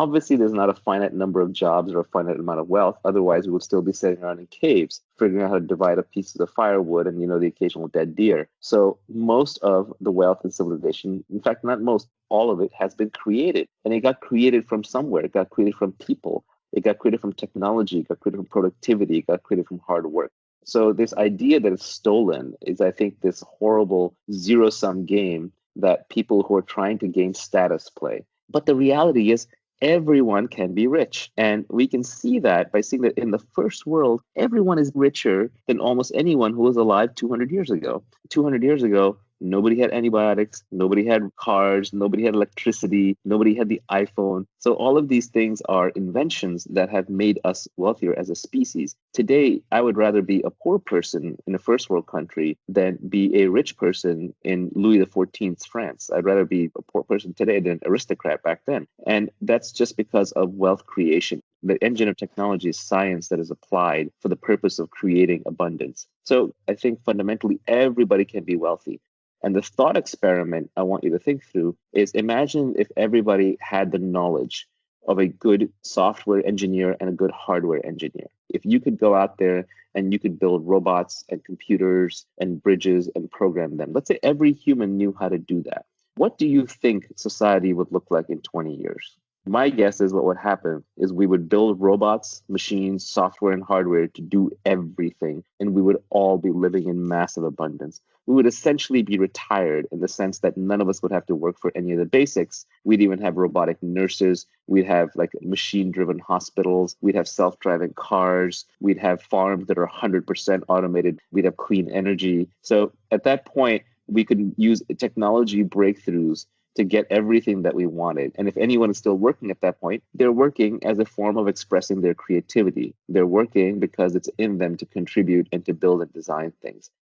Obviously, there's not a finite number of jobs or a finite amount of wealth. Otherwise, we would still be sitting around in caves, figuring out how to divide up pieces of firewood and, the occasional dead deer. So most of the wealth in civilization, in fact, not most, all of it has been created. And it got created from somewhere. It got created from people. It got created from technology. It got created from productivity. It got created from hard work. So this idea that it's stolen is, I think, this horrible zero-sum game that people who are trying to gain status play. But the reality is everyone can be rich. And we can see that by seeing that in the first world, everyone is richer than almost anyone who was alive 200 years ago. 200 years ago, nobody had antibiotics, nobody had cars, nobody had electricity, nobody had the iPhone. So all of these things are inventions that have made us wealthier as a species. Today, I would rather be a poor person in a first world country than be a rich person in Louis XIV's France. I'd rather be a poor person today than an aristocrat back then. And that's just because of wealth creation. The engine of technology is science that is applied for the purpose of creating abundance. So I think fundamentally everybody can be wealthy. And the thought experiment I want you to think through is, imagine if everybody had the knowledge of a good software engineer and a good hardware engineer. If you could go out there and you could build robots and computers and bridges and program them, let's say every human knew how to do that. What do you think society would look like in 20 years? My guess is what would happen is we would build robots, machines, software, and hardware to do everything, and we would all be living in massive abundance. We would essentially be retired in the sense that none of us would have to work for any of the basics. We'd even have robotic nurses. We'd have like machine-driven hospitals. We'd have self-driving cars. We'd have farms that are 100% automated. We'd have clean energy. So at that point, we could use technology breakthroughs to get everything that we wanted. And if anyone is still working at that point, they're working as a form of expressing their creativity. They're working because it's in them to contribute and to build and design things.